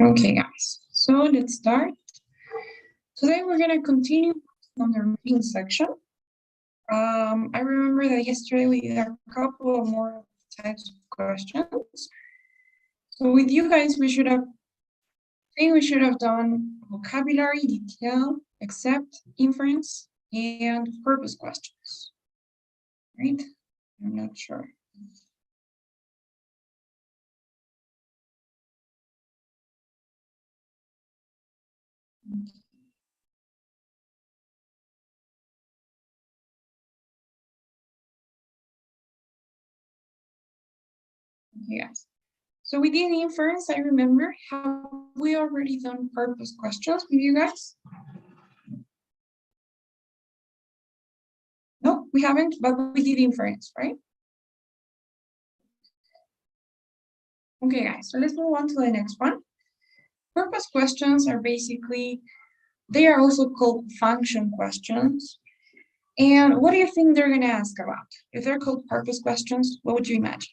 Okay, guys, so let's start. Today we're going to continue on the reading section. I remember that yesterday we did a couple of more types of questions. So with you guys, we should have done vocabulary, detail, accept, inference, and purpose questions, right? I'm not sure. Yes. So we did inference, I remember. Have we already done purpose questions with you guys? No, we haven't, but we did inference, right? Okay, guys, so let's move on to the next one. Purpose questions are basically, they are also called function questions. And what do you think they're going to ask about? If they're called purpose questions, what would you imagine?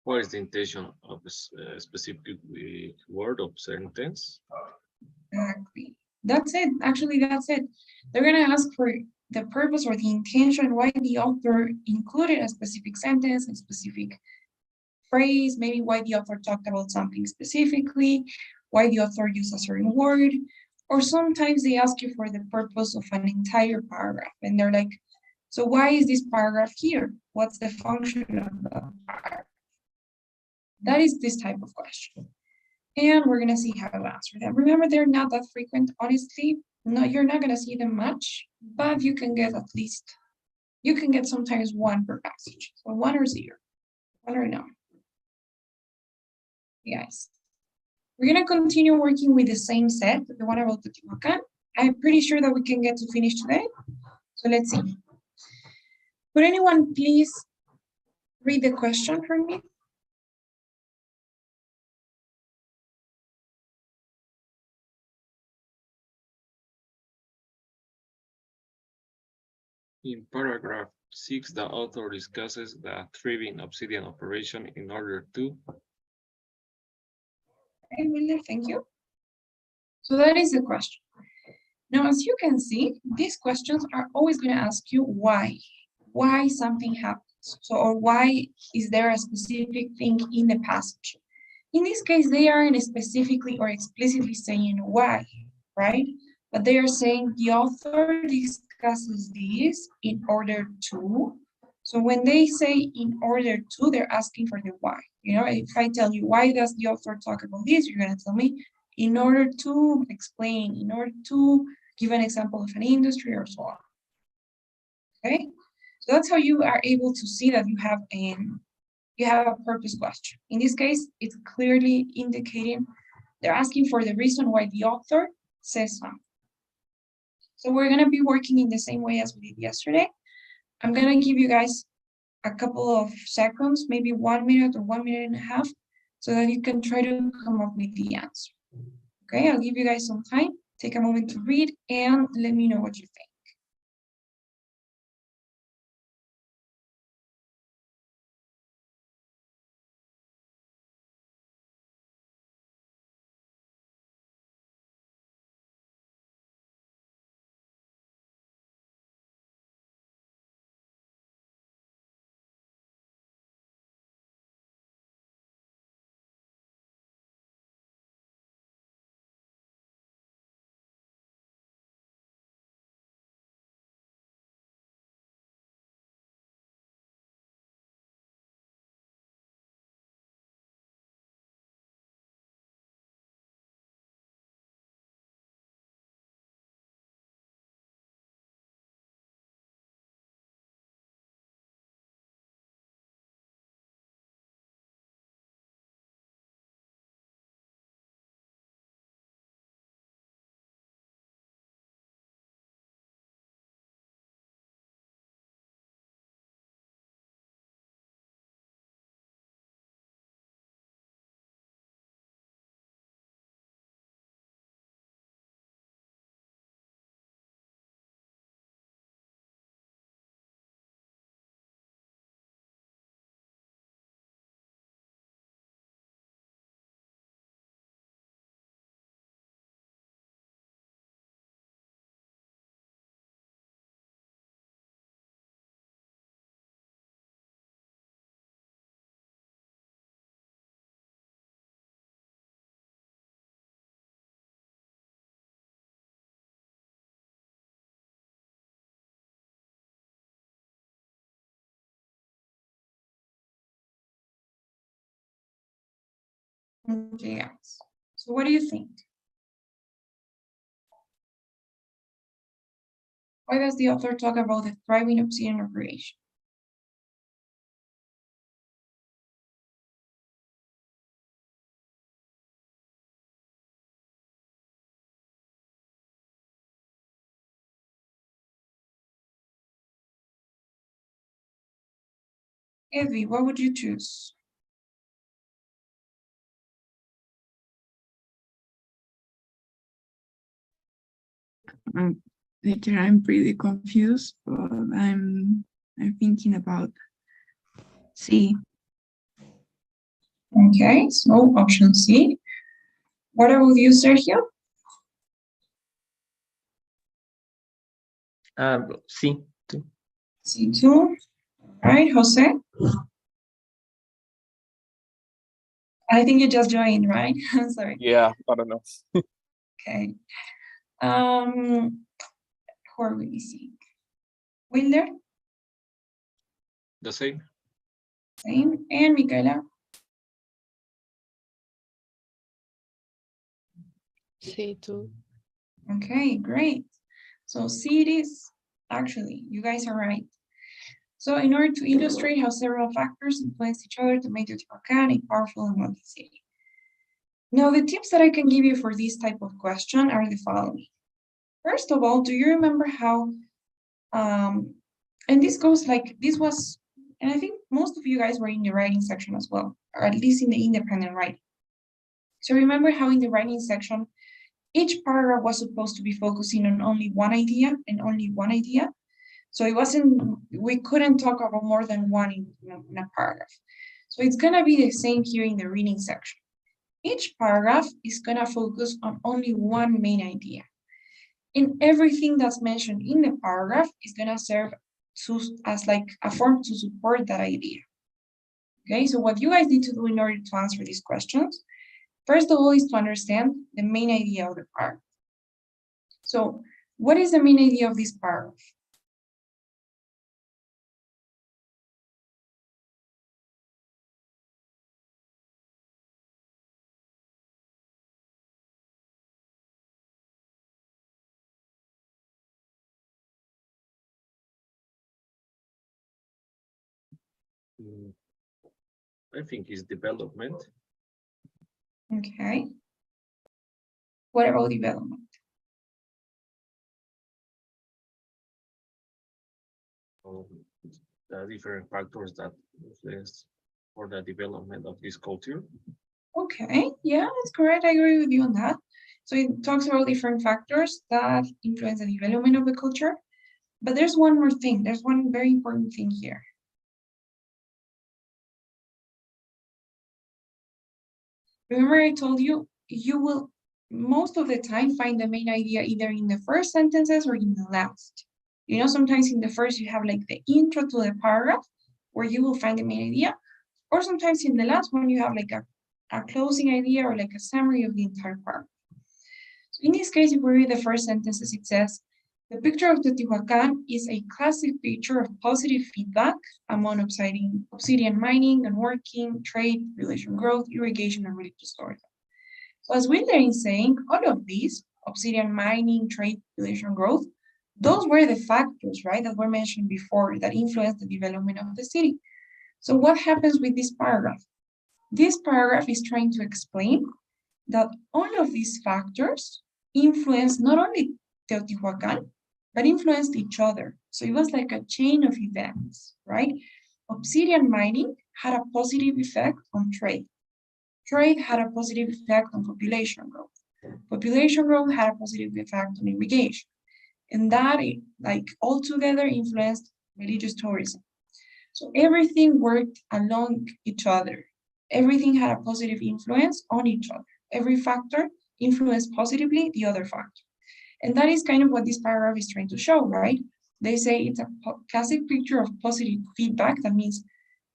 What is the intention of a specific word or sentence? Exactly. That's it. Actually, that's it. They're going to ask for the purpose or the intention, why the author included a specific sentence, a specific phrase, maybe why the author talked about something specifically, why the author used a certain word, or sometimes they ask you for the purpose of an entire paragraph, and they're like, so why is this paragraph here? What's the function of the paragraph? That is this type of question. And we're gonna see how to answer them. Remember, they're not that frequent, honestly. No, you're not gonna see them much, but you can get sometimes one per passage. So 1 or 0, 1 or no. Yes. We're gonna continue working with the same set, the one about the Tehuacan. I'm pretty sure that we can get to finish today. So let's see. Would anyone please read the question for me? In paragraph 6, the author discusses the thriving obsidian operation in order to. Okay, Wilder, thank you. So that is the question. Now, as you can see, these questions are always going to ask you why something happens. So, or why is there a specific thing in the passage? In this case, they aren't specifically or explicitly saying why, right? But they are saying the author discusses this in order to. So when they say in order to, they're asking for the why. You know, if I tell you why does the author talk about this, you're going to tell me in order to explain, in order to give an example of an industry or so on. Okay, so that's how you are able to see that you have a purpose question. In this case, it's clearly indicating they're asking for the reason why the author says something. So we're going to be working in the same way as we did yesterday. I'm going to give you guys a couple of seconds, maybe 1 minute or 1 minute and a half, so that you can try to come up with the answer. Okay, I'll give you guys some time. Take a moment to read and let me know what you think. Okay, guys. So what do you think? Why does the author talk about the thriving obsidian operation? Evie, what would you choose? Teacher, I'm pretty confused, but I'm thinking about C. Okay, so option C. What about you, Sergio? C. C2. Right, Jose? I think you just joined, right? I'm sorry. Yeah, I don't know. Okay. Who are we missing? Wilder? The same. Same. And Michaela? C2. Okay, great. So C it is. Actually, you guys are right. So in order to illustrate how several factors influence each other to make Teotihuacan a powerful and wealthy city. Now, the tips that I can give you for this type of question are the following. First of all, do you remember how, and this goes like, this was, and I think most of you guys were in the writing section as well, or at least in the independent writing. So remember how in the writing section, each paragraph was supposed to be focusing on only one idea and only one idea. So it wasn't, we couldn't talk about more than one in a paragraph. So it's gonna be the same here in the reading section. Each paragraph is gonna focus on only one main idea. And everything that's mentioned in the paragraph is gonna serve as like a form to support that idea. Okay, so what you guys need to do in order to answer these questions, first of all, is to understand the main idea of the paragraph. So what is the main idea of this paragraph? I think it's development. Okay. What about development? The different factors that influence for the development of this culture. Okay, yeah, that's correct. I agree with you on that. So it talks about different factors that influence the development of the culture. But there's one more thing. There's one very important thing here. Remember I told you, you will most of the time find the main idea either in the first sentences or in the last. You know, sometimes in the first you have like the intro to the paragraph where you will find the main idea, or sometimes in the last one you have like a closing idea or like a summary of the entire paragraph. So in this case, if we read the first sentences, it says, the picture of Teotihuacan is a classic picture of positive feedback among obsidian mining and working, trade, relation growth, irrigation, and religious tourism. So as Wilder is saying, all of these, obsidian mining, trade, relation growth, those were the factors, right, that were mentioned before that influenced the development of the city. So what happens with this paragraph? This paragraph is trying to explain that all of these factors influence not only Teotihuacan, but influenced each other. So it was like a chain of events, right? Obsidian mining had a positive effect on trade. Trade had a positive effect on population growth. Population growth had a positive effect on irrigation. And that, like, all together influenced religious tourism. So everything worked along each other. Everything had a positive influence on each other. Every factor influenced positively the other factor. And that is kind of what this paragraph is trying to show, right? They say it's a classic picture of positive feedback. That means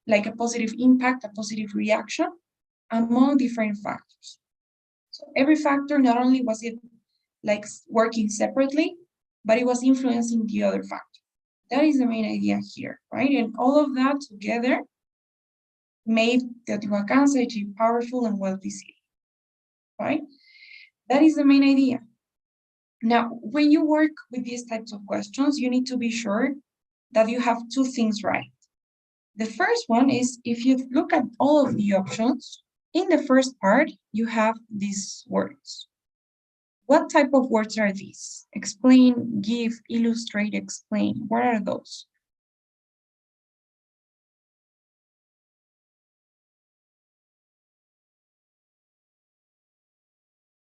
like a positive impact, a positive reaction among different factors. So every factor, not only was it like working separately, but it was influencing the other factor. That is the main idea here, right? And all of that together made Teotihuacan such a powerful and wealthy city. right? That is the main idea. Now, when you work with these types of questions, you need to be sure that you have two things right. The first one is if you look at all of the options, in the first part, you have these words. What type of words are these? Explain, give, illustrate, explain. What are those?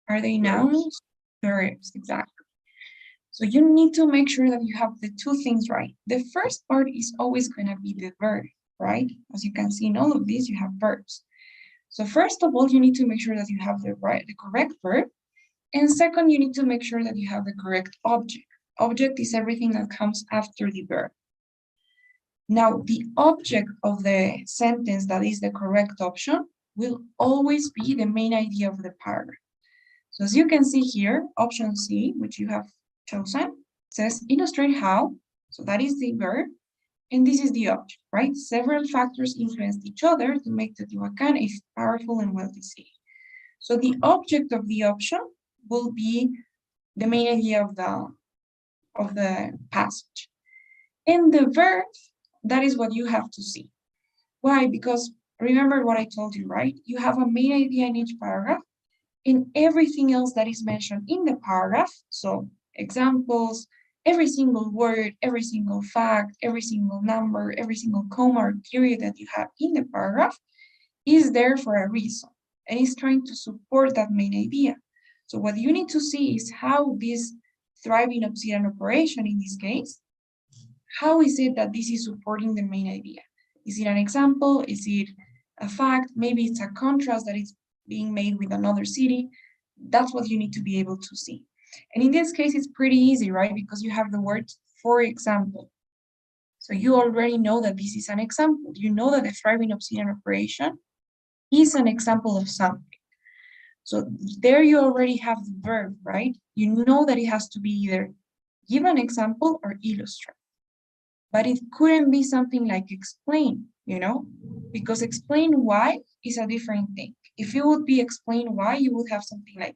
Are they nouns? Verbs, exactly. So you need to make sure that you have the two things right. The first part is always going to be the verb, right? As you can see in all of these, you have verbs. So first of all, you need to make sure that you have the correct verb. And second, you need to make sure that you have the correct object. Object is everything that comes after the verb. Now, the object of the sentence that is the correct option will always be the main idea of the paragraph. So as you can see here, option C, which you have chosen, says illustrate how, so that is the verb, and this is the object, right? Several factors influence each other to make the Teotihuacan a powerful and wealthy city. So the object of the option will be the main idea of the passage. And the verb, that is what you have to see. Why? Because remember what I told you, right? You have a main idea in each paragraph, and everything else that is mentioned in the paragraph, so examples, every single word, every single fact, every single number, every single comma or period that you have in the paragraph is there for a reason, and is trying to support that main idea. So what you need to see is how this thriving obsidian operation in this case, how is it that this is supporting the main idea? Is it an example? Is it a fact? Maybe it's a contrast that is being made with another city. That's what you need to be able to see. And in this case, it's pretty easy, right? Because you have the word for example. So you already know that this is an example. You know that the thriving obsidian operation is an example of something. So there you already have the verb, right? You know that it has to be either give an example or illustrate. But it couldn't be something like explain, because explain why is a different thing. If it would be explain why, you would have something like,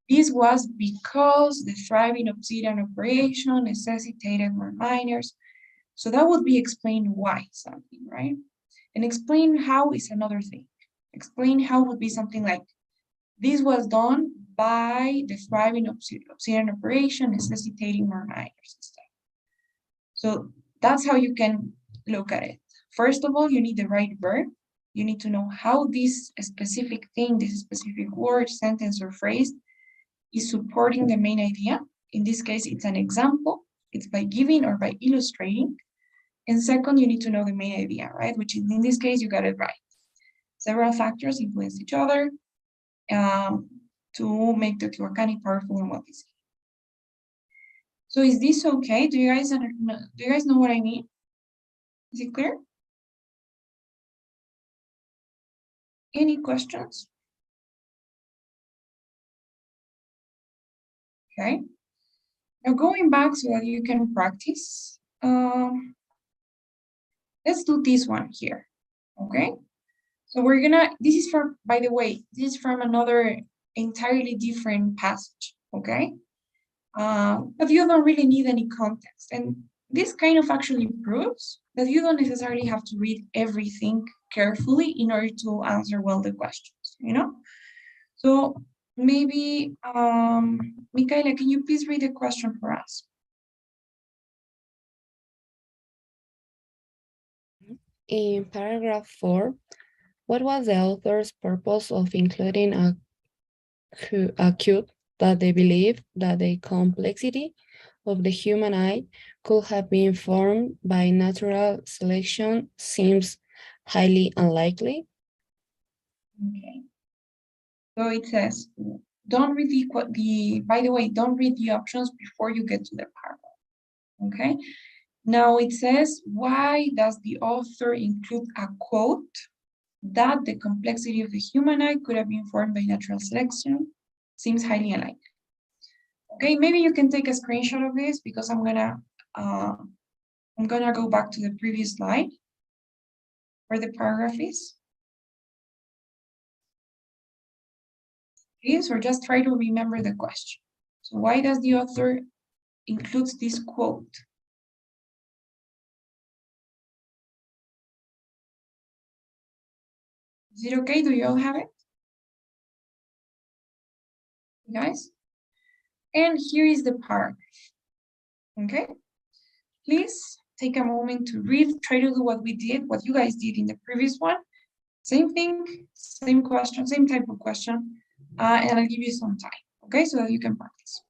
this was because the thriving obsidian operation necessitated more miners. So that would be explain why something, right? And explain how is another thing. Explain how would be something like, this was done by the thriving obsidian operation necessitating more miners instead. So that's how you can look at it. First of all, you need the right verb. You need to know how this specific thing, this specific word, sentence, or phrase is supporting the main idea. In this case, it's an example. It's by giving or by illustrating. And second, you need to know the main idea, right? Which in this case, you got it right. Several factors influence each other to make the Teotihuacan powerful and wealthy. So is this okay? Do you guys know what I mean? Is it clear? Any questions? Okay. Now going back so that you can practice, let's do this one here, okay? So we're gonna, this is from, by the way, this is from another entirely different passage, okay? But you don't really need any context. And this kind of actually proves that you don't necessarily have to read everything carefully in order to answer well the questions, So maybe, Micaela, can you please read the question for us? In paragraph 4, what was the author's purpose of including a cube that they believe that the complexity of the human eye could have been formed by natural selection seems highly unlikely? Okay. So it says, don't read by the way, don't read the options before you get to the paragraph, okay? Now it says, why does the author include a quote that the complexity of the human eye could have been formed by natural selection? Seems highly unlikely. Okay, maybe you can take a screenshot of this because I'm gonna go back to the previous slide where the paragraph is. please, or just try to remember the question. So why does the author includes this quote? Is it okay? Do you all have it? Guys? And here is the paragraph. Okay? Please take a moment to read, try to do what we did, what you guys did in the previous one. Same thing, same question, same type of question, and I'll give you some time, okay, so that you can practice.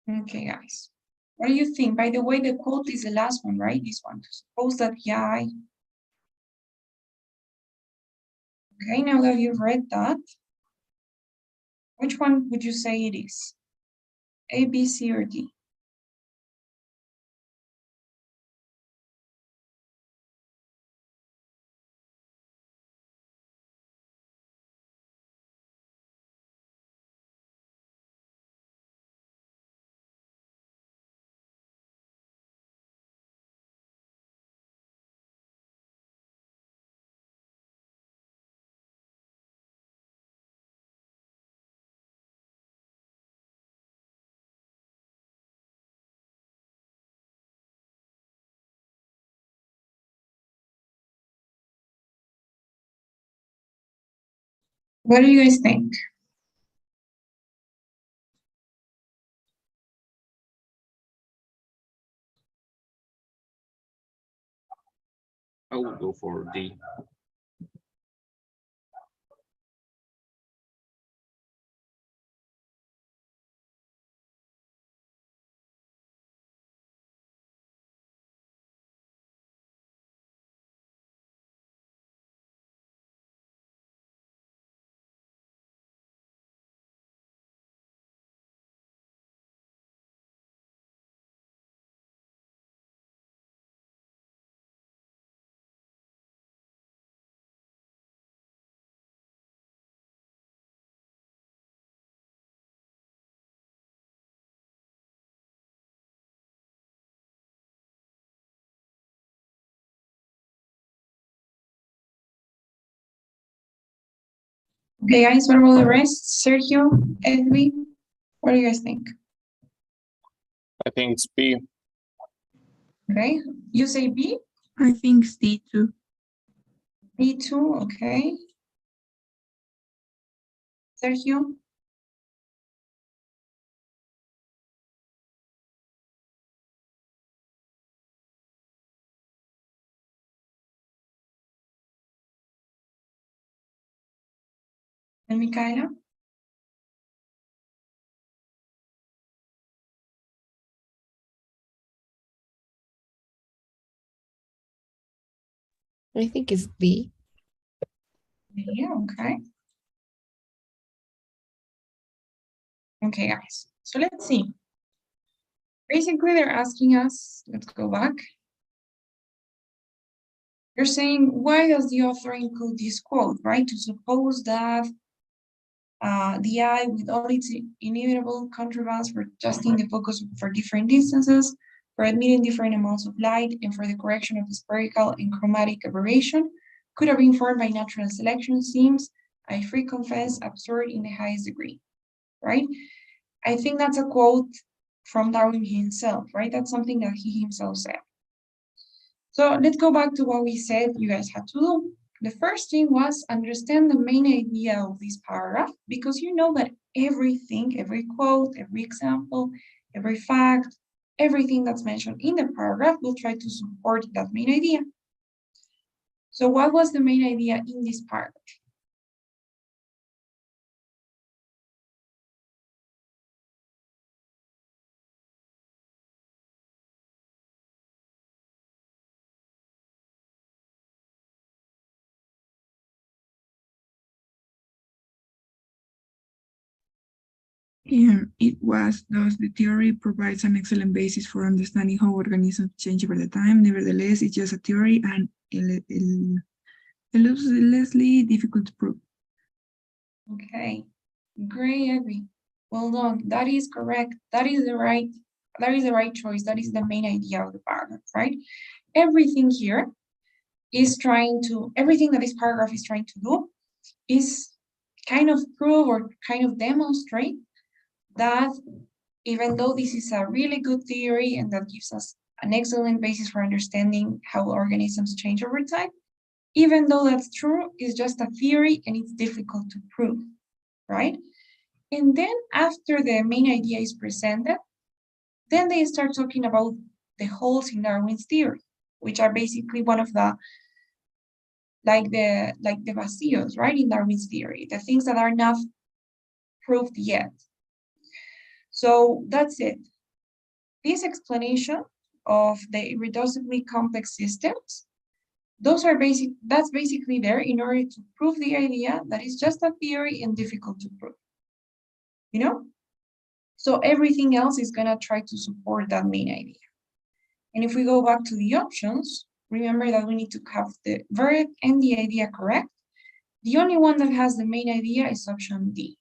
Okay, guys. What do you think? By the way, the quote is the last one, right? This one. Suppose that yeah. Okay, now that you've read that, which one would you say it is? A, B, C, or D? What do you guys think? I will go for D. Okay, guys, what about the rest? Sergio, Edwin, what do you guys think? I think it's B. Okay, you say B? I think it's D too. B too, okay. Sergio? And Micaela? I think it's B. Yeah, okay. Okay, guys, so let's see. Basically, they're asking us, let's go back. They're saying, why does the author include this quote, right? To suppose that the eye, with all its inevitable contrabands for adjusting the focus for different distances, for admitting different amounts of light, and for the correction of spherical and chromatic aberration, could have been formed by natural selection seems, I free confess, absurd in the highest degree, right? I think that's a quote from Darwin himself, right? That's something that he himself said. So let's go back to what we said you guys had to do. The first thing was understand the main idea of this paragraph, because you know that everything, every quote, every example, every fact, everything that's mentioned in the paragraph will try to support that main idea. So what was the main idea in this paragraph? It was thus the theory provides an excellent basis for understanding how organisms change over the time. Nevertheless, it's just a theory and elusive difficult to prove. Okay, great, Abby. Well done. That is correct. That is the right choice. That is the main idea of the paragraph, right? Everything here is everything that this paragraph is trying to do is kind of prove or kind of demonstrate that even though this is a really good theory and that gives us an excellent basis for understanding how organisms change over time, even though that's true, it's just a theory and it's difficult to prove, right? And then after the main idea is presented, then they start talking about the holes in Darwin's theory, which are basically one of the the vacíos, right, in Darwin's theory, the things that are not proved yet. So that's it. This explanation of the irreducibly complex systems, that's basically there in order to prove the idea that it's just a theory and difficult to prove. You know? So everything else is gonna try to support that main idea. And if we go back to the options, remember that we need to have the verb and the idea correct. The only one that has the main idea is option D,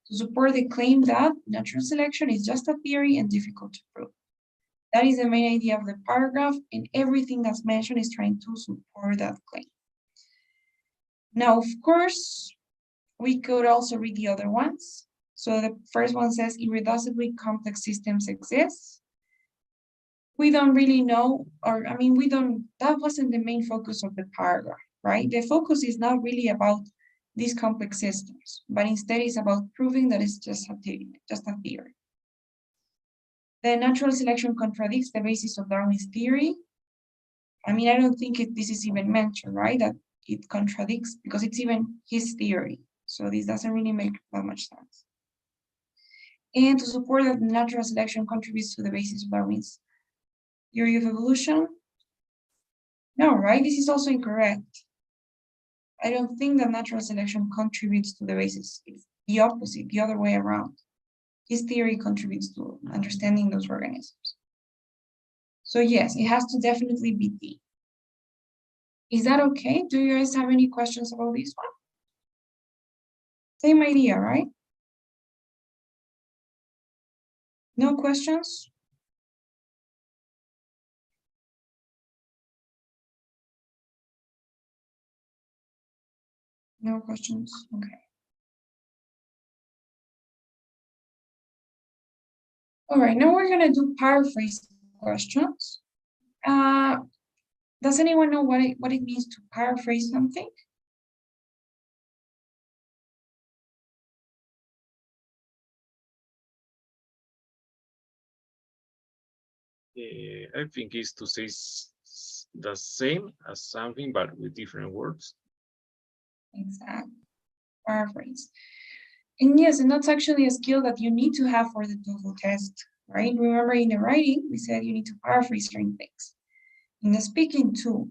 to support the claim that natural selection is just a theory and difficult to prove. That is the main idea of the paragraph, and everything that's mentioned is trying to support that claim. Now, of course, we could also read the other ones. So the first one says irreducibly complex systems exist. We don't really know, or I mean, that wasn't the main focus of the paragraph, right? The focus is not really about these complex systems, but instead is about proving that it's just a theory. The natural selection contradicts the basis of Darwin's theory. I mean, I don't think this is even mentioned, right? That it contradicts because it's even his theory. So this doesn't really make that much sense. And to support that natural selection contributes to the basis of Darwin's theory of evolution. No, right? This is also incorrect. I don't think that natural selection contributes to the basis. It's the opposite, the other way around. His theory contributes to understanding those organisms. So yes, it has to definitely be D. Is that okay? Do you guys have any questions about this one? Same idea, right? No questions? No questions, okay. All right, now we're gonna do paraphrase questions. Does anyone know what it means to paraphrase something? I think it's to say the same as something, but with different words. Exactly, paraphrase. And yes, and that's actually a skill that you need to have for the TOEFL test, right? Remember in the writing, we said you need to paraphrase certain things. In the speaking too.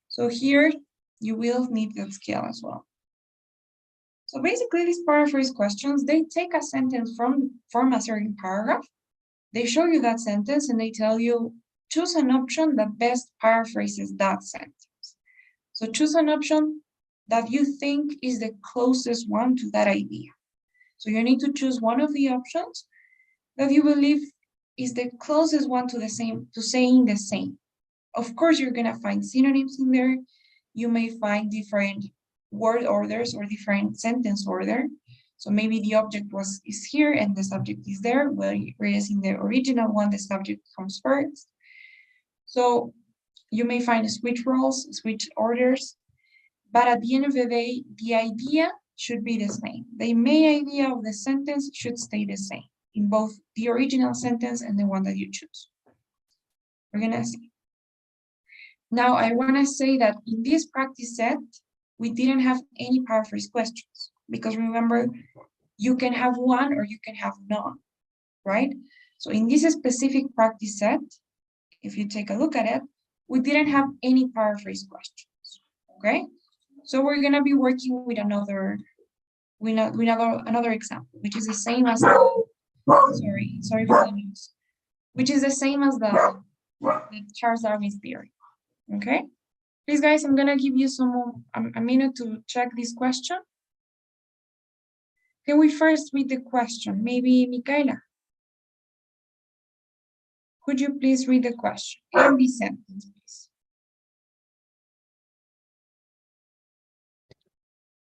So here, you will need that skill as well. So basically, these paraphrase questions, they take a sentence from a certain paragraph, they show you that sentence, and they tell you, choose an option that best paraphrases that sentence. So choose an option that you think is the closest one to that idea. So you need to choose one of the options that you believe is the closest one to saying the same. Of course, you're gonna find synonyms in there. You may find different word orders or different sentence order. So maybe the object is here and the subject is there, whereas in the original one, the subject comes first. So you may find switch roles, switch orders, but at the end of the day, the idea should be the same. The main idea of the sentence should stay the same in both the original sentence and the one that you choose. We're gonna see. Now, I wanna say that in this practice set, we didn't have any paraphrase questions because remember, you can have one or you can have none, right? So in this specific practice set, if you take a look at it, we didn't have any paraphrase questions, okay? So we're gonna be working with another example, which is the same as the, sorry for the news, which is the same as the Charles Darwin's theory, okay? Please, guys, I'm gonna give you a minute to check this question. Can we first read the question? Maybe Michaela. Could you please read the question and the sentence, please?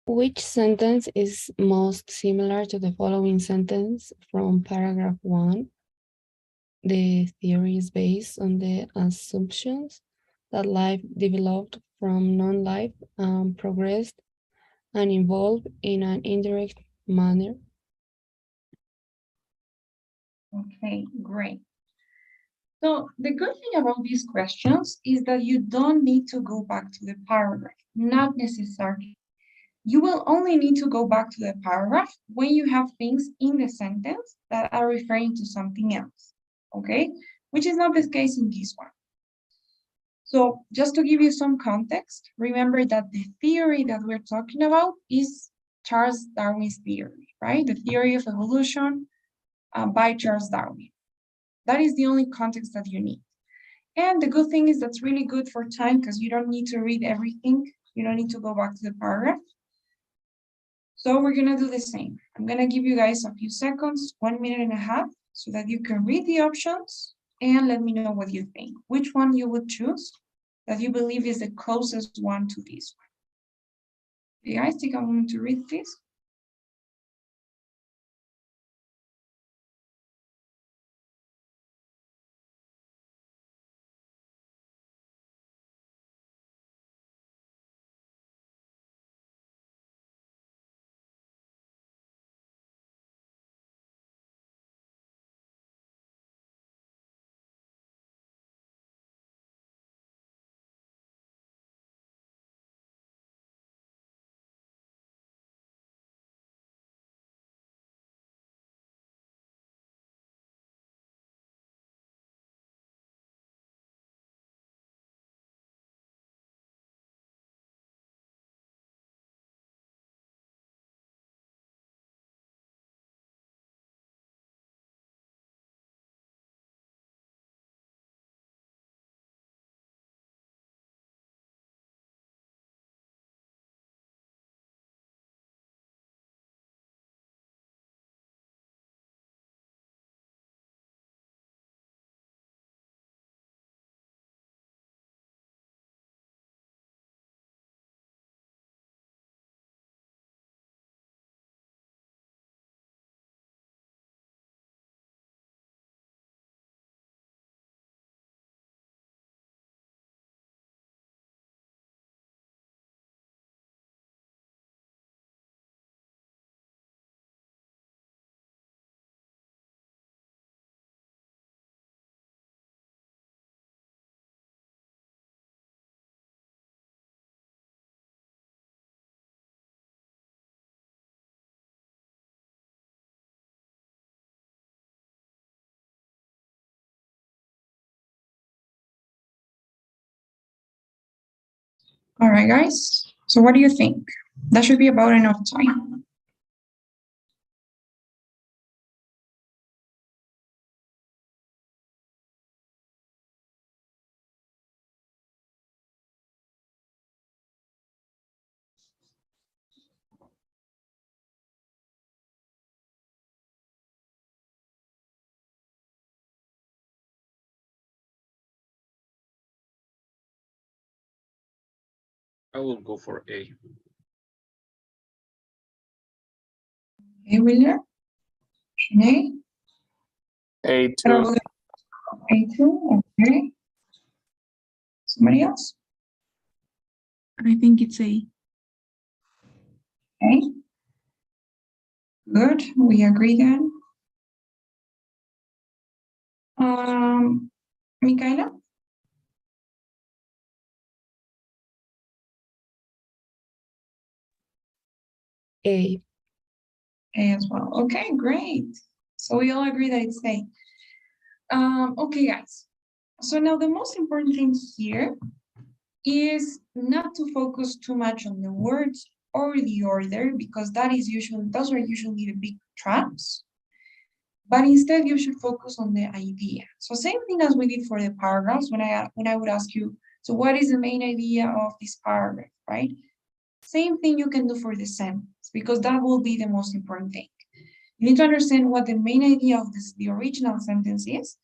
Which sentence is most similar to the following sentence from paragraph 1? The theory is based on the assumptions that life developed from non-life and progressed and evolved in an indirect manner. Okay, great. So the good thing about these questions is that you don't need to go back to the paragraph, not necessarily. You will only need to go back to the paragraph when you have things in the sentence that are referring to something else, okay? Which is not the case in this one. So just to give you some context, remember that the theory that we're talking about is Charles Darwin's theory, right? The theory of evolution by Charles Darwin. That is the only context that you need. And the good thing is that's really good for time because you don't need to read everything. You don't need to go back to the paragraph. So we're gonna do the same. I'm gonna give you guys a few seconds, 1.5 minutes, so that you can read the options and let me know what you think. Which one you would choose that you believe is the closest one to this one. You guys take a moment to read this. All right, guys. So what do you think? That should be about enough time. I will go for A. Okay, Wheeler? Sinead? A2. A2, okay. Somebody else? I think it's A. Okay. Good, we agree then. Michaela? A. A as well. Okay, great. So we all agree that it's A. Okay, guys. So now the most important thing here is not to focus too much on the words or the order, because those are usually the big traps. But instead you should focus on the idea. So same thing as we did for the paragraphs when I would ask you, so what is the main idea of this paragraph, right? Same thing you can do for the sentence, because that will be the most important thing. You need to understand what the main idea of the original sentence is,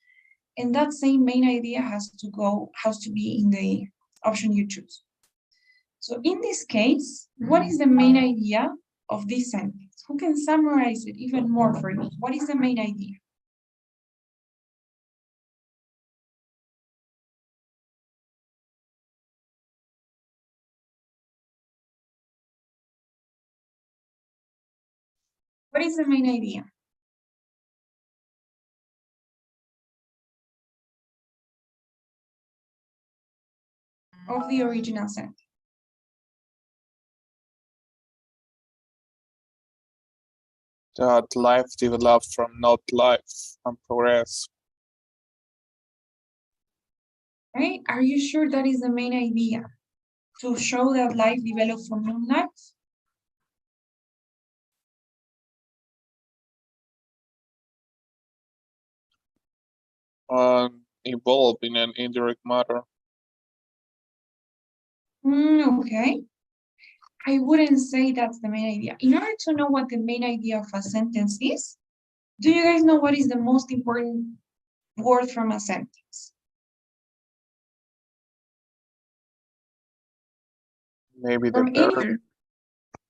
and that same main idea has to be in the option you choose. So in this case, what is the main idea of this sentence? Who can summarize it even more for me? What is the main idea? What is the main idea? Of the original sentence? That life develops from not life and progress. Right? Are you sure that is the main idea? To show that life develops from non-life? Evolve in an indirect manner. Okay. I wouldn't say that's the main idea. In order to know what the main idea of a sentence is, do you guys know what is the most important word from a sentence? Maybe the From any verb.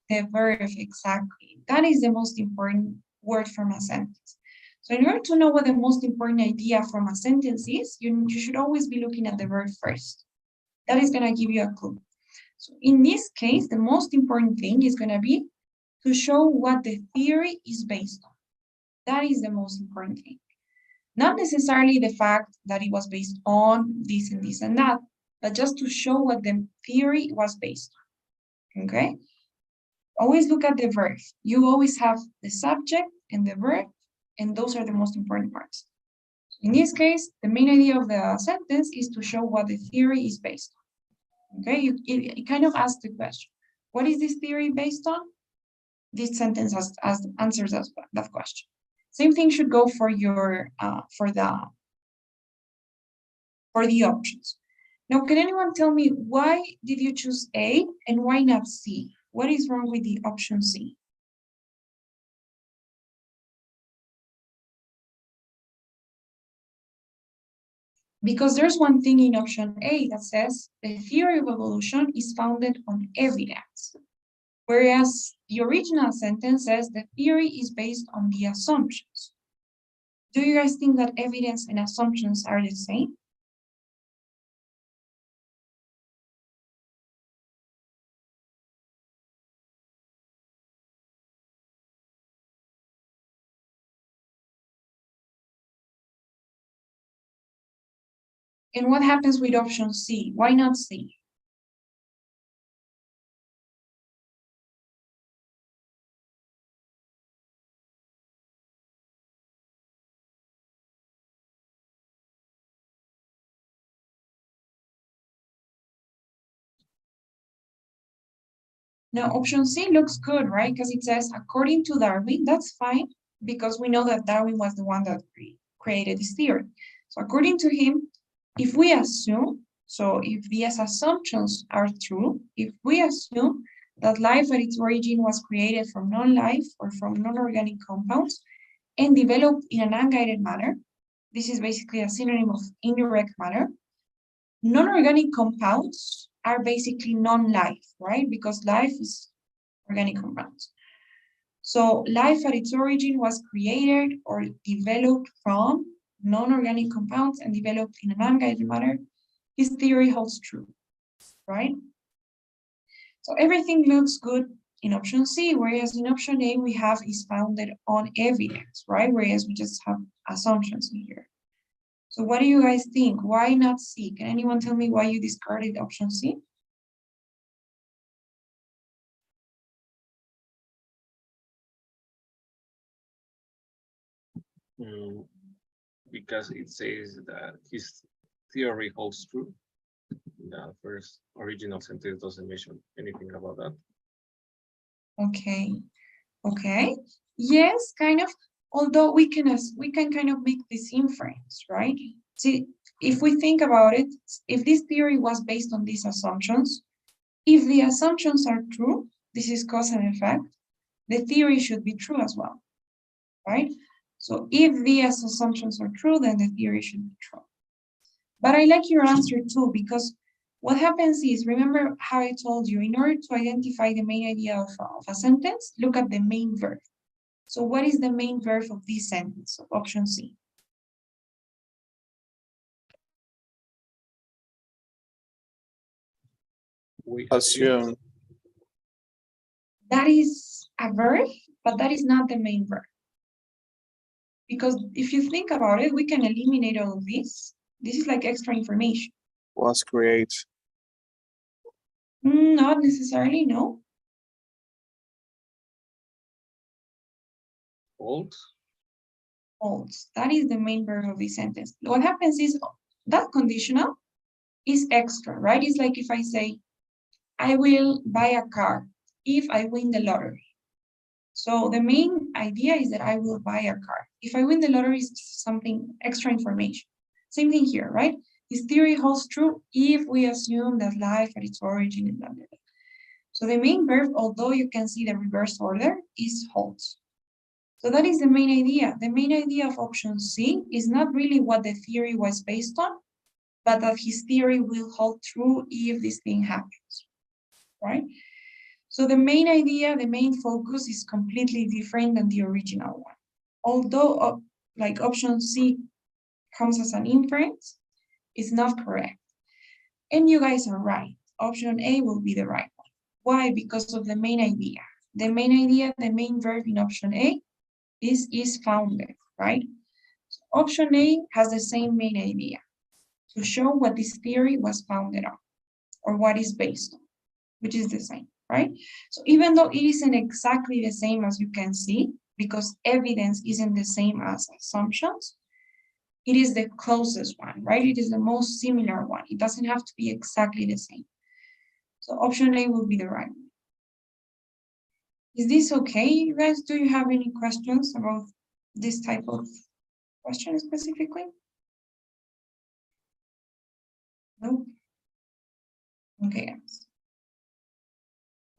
the verb, exactly. That is the most important word from a sentence. So in order to know what the most important idea from a sentence is, you should always be looking at the verb first. That is going to give you a clue. So in this case, the most important thing is going to be to show what the theory is based on. That is the most important thing. Not necessarily the fact that it was based on this and this and that, but just to show what the theory was based on. Okay? Always look at the verb. You always have the subject and the verb, and those are the most important parts. In this case, the main idea of the sentence is to show what the theory is based on. Okay, it kind of asks the question, what is this theory based on? This sentence answers that question. Same thing should go for your for the options. Now, can anyone tell me why did you choose A and why not C? What is wrong with the option C? Because there's one thing in option A that says the theory of evolution is founded on evidence, whereas the original sentence says the theory is based on the assumptions. Do you guys think that evidence and assumptions are the same? And what happens with option C? Why not C? Now, option C looks good, right? Because it says, according to Darwin, that's fine, because we know that Darwin was the one that created this theory. So according to him, if we assume, so if these assumptions are true, if we assume that life at its origin was created from non-life or from non-organic compounds and developed in an unguided manner, this is basically a synonym of indirect matter. Non-organic compounds are basically non-life, right? Because life is organic compounds. So life at its origin was created or developed from non-organic compounds and developed in an unguided manner. His theory holds true, right? So everything looks good in option C, whereas in option A, we have is founded on evidence, right? Whereas we just have assumptions in here. So what do you guys think? Why not C? Can anyone tell me why you discarded option C? Because it says that his theory holds true. The first original sentence doesn't mention anything about that. Okay, okay. Yes, kind of, although we can kind of make this inference, right? See, if we think about it, if this theory was based on these assumptions, if the assumptions are true, this is cause and effect, the theory should be true as well, right? So if these assumptions are true, then the theory should be true. But I like your answer too, because what happens is, remember how I told you, in order to identify the main idea of a sentence, look at the main verb. So what is the main verb of this sentence, of option C? We Assume. That is a verb, but that is not the main verb. Because if you think about it, we can eliminate all of this. This is like extra information. Was create. Not necessarily, no. hold. Holds. That is the main verb of this sentence. What happens is that conditional is extra, right? It's like if I say, I will buy a car if I win the lottery. So the main idea is that I will buy a car. If I win the lottery, is something extra information. Same thing here, right? This theory holds true if we assume that life at its origin is blah, blah, blah. So the main verb, although you can see the reverse order, is holds. So that is the main idea. The main idea of option C is not really what the theory was based on, but that his theory will hold true if this thing happens, right? So the main idea, the main focus is completely different than the original one. Although like option C comes as an inference, it's not correct. And you guys are right. Option A will be the right one. Why? Because of the main idea. The main idea, the main verb in option A is founded, right? So option A has the same main idea, to show what this theory was founded on, or what is based on, which is the same, right? So even though it isn't exactly the same, as you can see, because evidence isn't the same as assumptions, it is the closest one, right? It is the most similar one. It doesn't have to be exactly the same. So option A will be the right one. Is this okay, you guys? Do you have any questions about this type of question specifically? No? Okay, guys.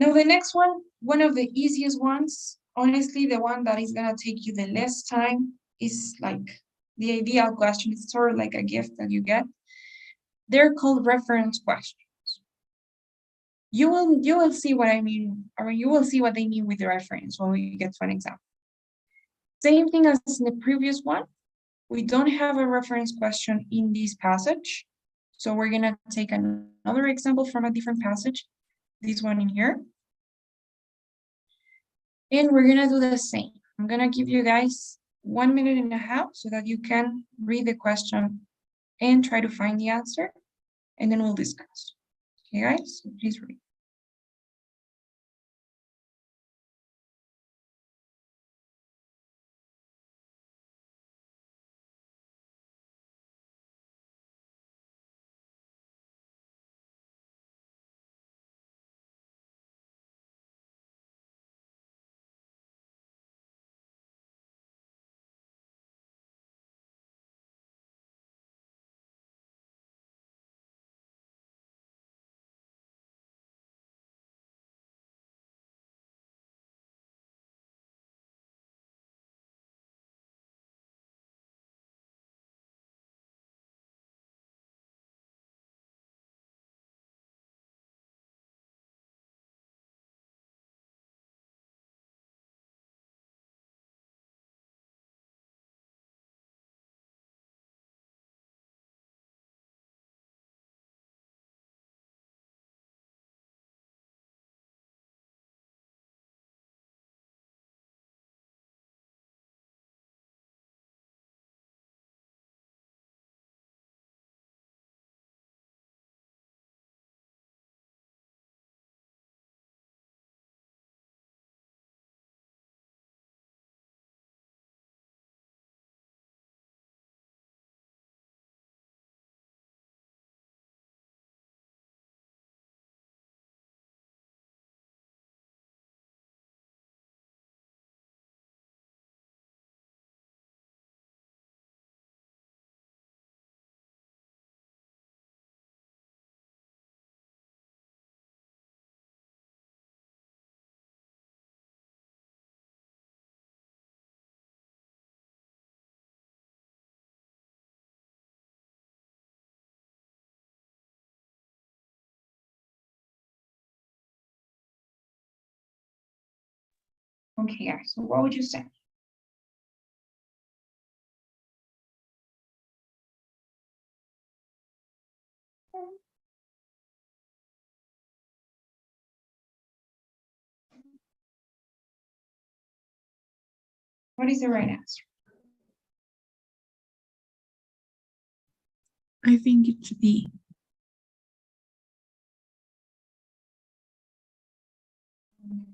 Now the next one of the easiest ones, honestly, the one that is gonna take you the less time, is like the ideal question. It's sort of like a gift that you get. They're called reference questions. You will see what I mean, or you will see what they mean with the reference when we get to an example. Same thing as in the previous one. We don't have a reference question in this passage. So we're gonna take another example from a different passage, this one in here. And we're gonna do the same. I'm gonna give you guys 1.5 minutes so that you can read the question and try to find the answer, and then we'll discuss. Okay, guys, so please read. Okay, guys, so what would you say? What is the right answer? I think it's D.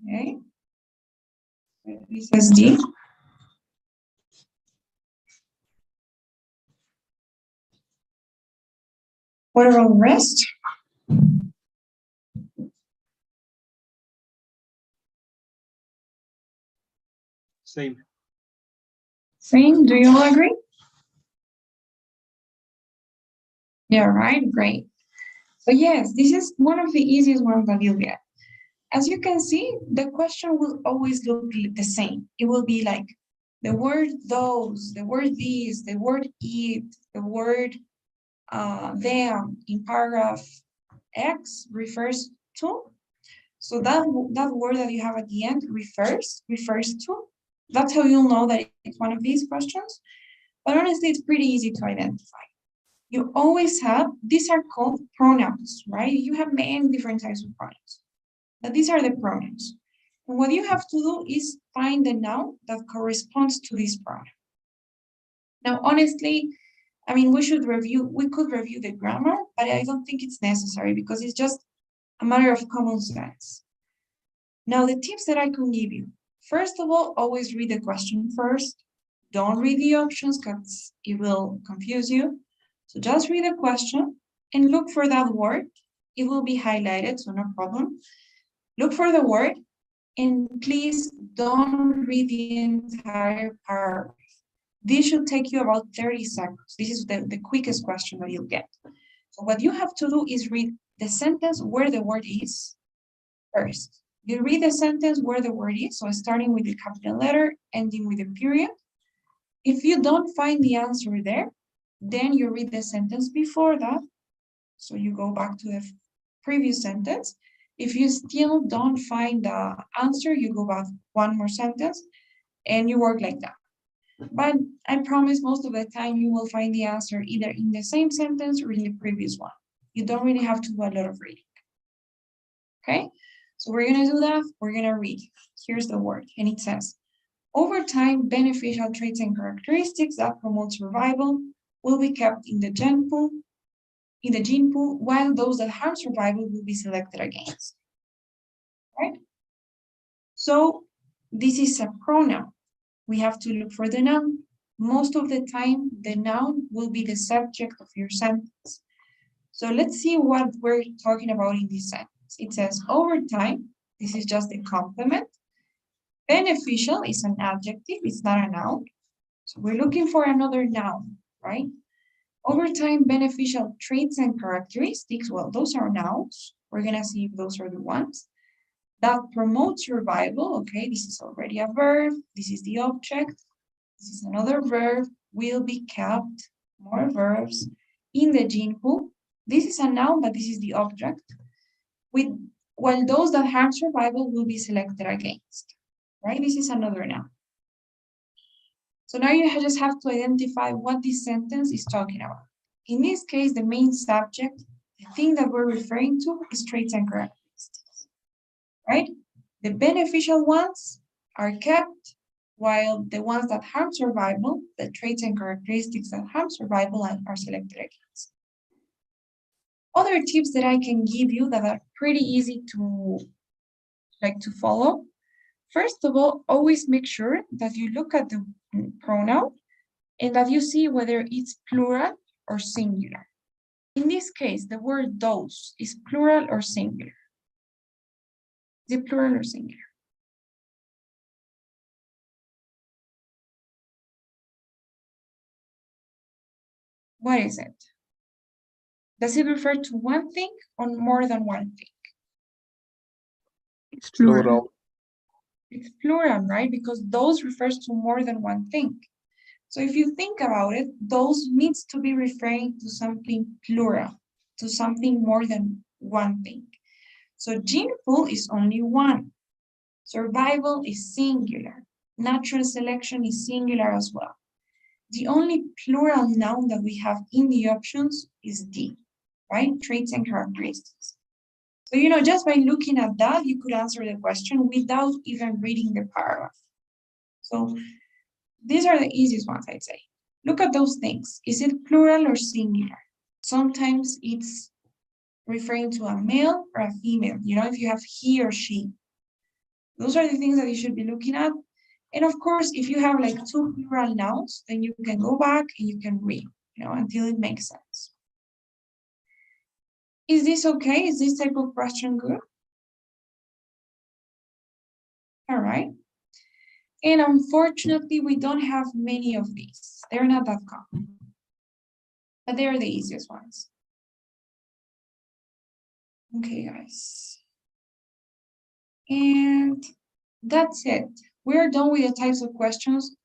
Okay. This is D. What about the rest? Same. Same, do you all agree? Yeah, right, great. So yes, this is one of the easiest ones that you'll get. As you can see, the question will always look the same. It will be like the word those, the word these, the word it, the word them in paragraph X refers to. So that word that you have at the end refers to. That's how you'll know that it's one of these questions. But honestly, it's pretty easy to identify. You always have, these are called pronouns, right? You have many different types of pronouns. But these are the pronouns. And what you have to do is find the noun that corresponds to this pronoun. Now, honestly, I mean, we could review the grammar, but I don't think it's necessary because it's just a matter of common sense. Now, the tips that I can give you. First of all, always read the question first. Don't read the options because it will confuse you. So just read the question and look for that word. It will be highlighted, so no problem. Look for the word and please don't read the entire paragraph. This should take you about 30 seconds. This is the quickest question that you'll get. So what you have to do is read the sentence where the word is first. You read the sentence where the word is, so starting with the capital letter, ending with a period. If you don't find the answer there, then you read the sentence before that. So you go back to the previous sentence. If you still don't find the answer, you go back one more sentence and you work like that. But I promise most of the time you will find the answer either in the same sentence or in the previous one. You don't really have to do a lot of reading. Okay, so we're gonna do that. We're gonna read. Here's the word, and it says, over time, beneficial traits and characteristics that promote survival will be kept in the gene pool, while those that harm survival will be selected against. Right? So this is a pronoun. We have to look for the noun. Most of the time, the noun will be the subject of your sentence. So let's see what we're talking about in this sentence. It says, over time, this is just a complement. Beneficial is an adjective, it's not a noun. So we're looking for another noun, right? Over time, beneficial traits and characteristics, well, those are nouns. We're gonna see if those are the ones. That promote survival, okay, this is already a verb. This is the object. This is another verb, will be kept, more verbs. In the gene pool, this is a noun, but this is the object. While those that harm survival will be selected against, right? This is another noun. So now you just have to identify what this sentence is talking about. In this case, the main subject, the thing that we're referring to is traits and characteristics, right? The beneficial ones are kept, while the ones that harm survival, the traits and characteristics that harm survival are selected against. Other tips that I can give you that are pretty easy to follow. First of all, always make sure that you look at the pronoun and that you see whether it's plural or singular. In this case, the word those is plural or singular? Is it plural or singular? What is it? Does it refer to one thing or more than one thing? It's plural. Plural. It's plural, right? Because those refers to more than one thing. So if you think about it, those needs to be referring to something plural, to something more than one thing. So gene pool is only one. Survival is singular. Natural selection is singular as well. The only plural noun that we have in the options is D, right? Traits and characteristics. So, you know, just by looking at that, you could answer the question without even reading the paragraph. So these are the easiest ones, I'd say. Look at those things. Is it plural or singular? Sometimes it's referring to a male or a female, you know, if you have he or she. Those are the things that you should be looking at. And of course, if you have like two plural nouns, then you can go back and you can read, you know, until it makes sense. Is this okay? Is this type of question good? All right. And unfortunately, we don't have many of these. They're not that common, but they're the easiest ones. Okay, guys. And that's it. We're done with the types of questions.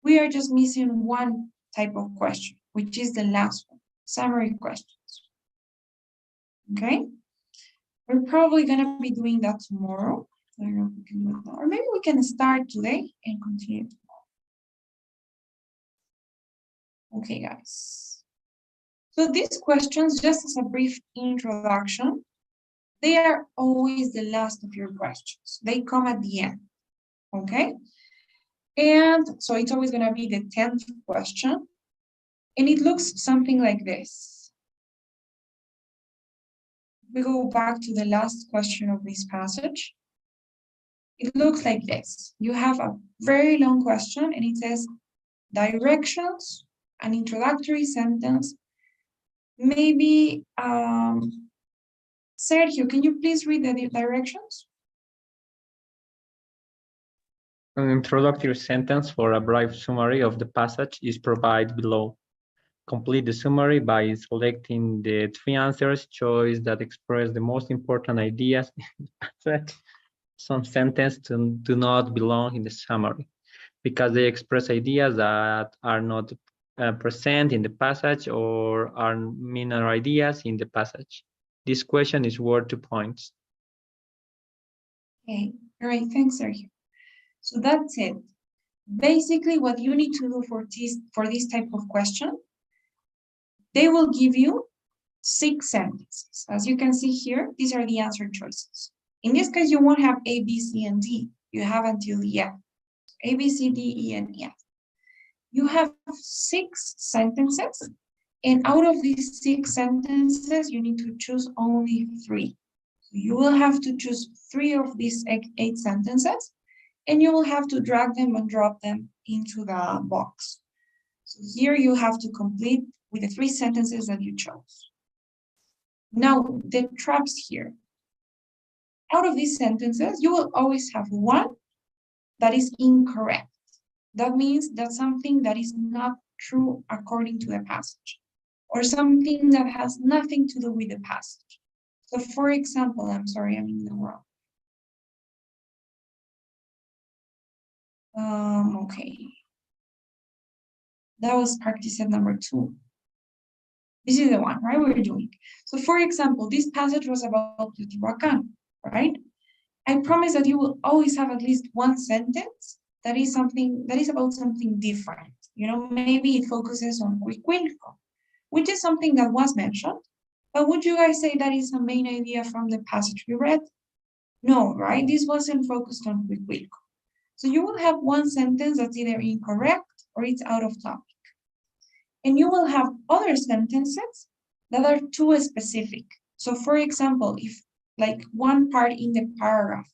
We are just missing one type of question, which is the last one, summary questions. Okay? We're probably gonna be doing that tomorrow. I don't know if we can do it now. Or maybe we can start today and continue tomorrow. Okay, guys. So these questions, just as a brief introduction, they are always the last of your questions. They come at the end, okay? And so it's always gonna be the 10th question. And it looks something like this. We go back to the last question of this passage. It looks like this. You have a very long question and it says directions, an introductory sentence. Maybe, Sergio, can you please read the directions? An introductory sentence for a brief summary of the passage is provided below. Complete the summary by selecting the three answers choice that express the most important ideas in the passage. Some sentences do not belong in the summary because they express ideas that are not present in the passage or are minor ideas in the passage. This question is worth 2 points. Okay, all right, thanks, Sergio. So that's it. Basically, what you need to do for this type of question, they will give you 6 sentences. As you can see here, these are the answer choices. In this case, you won't have A, B, C, and D. You have until the F. A, B, C, D, E, and F. You have 6 sentences, and out of these 6 sentences, you need to choose only 3. So you will have to choose 3 of these 8 sentences, and you will have to drag them and drop them into the box. So here you have to complete with the 3 sentences that you chose. Now, the traps here. Out of these sentences, you will always have one that is incorrect. That means that's something that is not true according to the passage, or something that has nothing to do with the passage. So for example, I'm sorry, I'm in the wrong. Okay. That was practice set number 2. This is the one, right, we're doing. So for example, this passage was about Teotihuacan, right? I promise that you will always have at least one sentence that is about something different. You know, maybe it focuses on Cuicuilco, which is something that was mentioned, but would you guys say that is the main idea from the passage we read? No, right? This wasn't focused on Cuicuilco. So you will have one sentence that's either incorrect or it's out of topic. And you will have other sentences that are too specific. So for example, if like one part in the paragraph,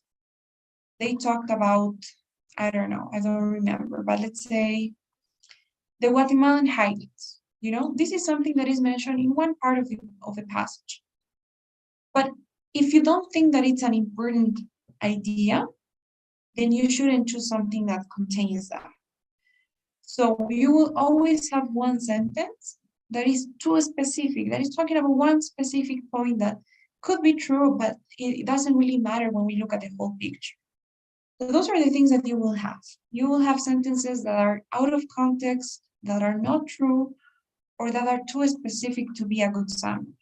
they talked about, I don't know, I don't remember, but let's say the Guatemalan highlights, you know, this is something that is mentioned in one part of the passage. But if you don't think that it's an important idea, then you shouldn't choose something that contains that. So you will always have one sentence that is too specific, that is talking about one specific point that could be true, but it doesn't really matter when we look at the whole picture. So those are the things that you will have. You will have sentences that are out of context, that are not true, or that are too specific to be a good summary.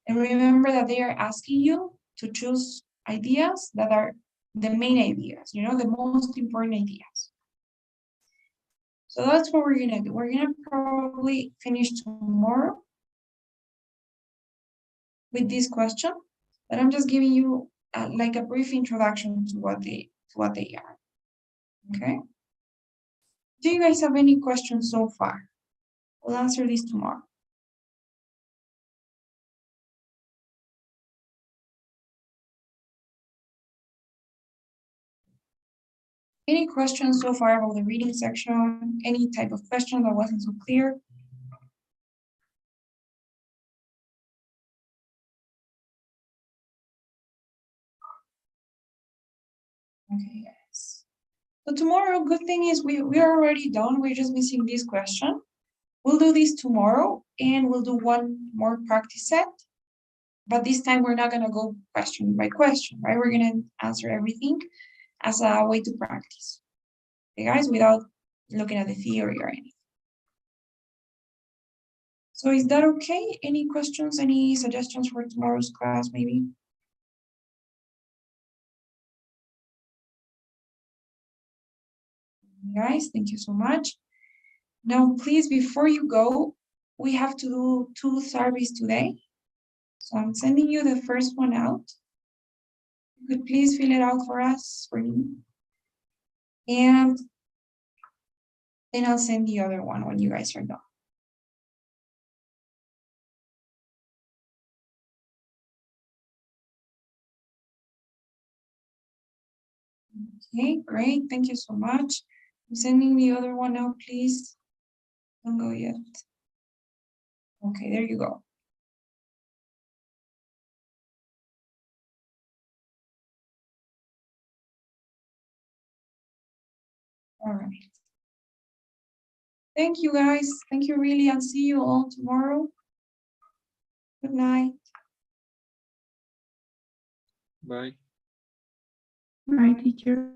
And remember that they are asking you to choose ideas that are the main ideas, you know, the most important ideas. So that's what we're gonna do. We're gonna probably finish tomorrow with this question, but I'm just giving you like a brief introduction to what they are. Okay. Do you guys have any questions so far? We'll answer this tomorrow. Any questions so far about the reading section? Any type of question that wasn't so clear? Okay, guys. So tomorrow, good thing is we are already done. We're just missing this question. We'll do this tomorrow and we'll do one more practice set. But this time we're not gonna go question by question, right? We're gonna answer everything as a way to practice. Okay, guys, without looking at the theory or anything. So is that okay? Any questions, any suggestions for tomorrow's class, maybe? Guys, thank you so much. Now, please, before you go, we have to do 2 surveys today. So I'm sending you the first one out. You could please fill it out for us, for me. And then I'll send the other one when you guys are done. Okay, great. Thank you so much. I'm sending the other one out, please. Don't go yet. Okay, there you go. All right. Thank you, guys. Thank you, really. I'll see you all tomorrow. Good night. Bye. Bye, teacher.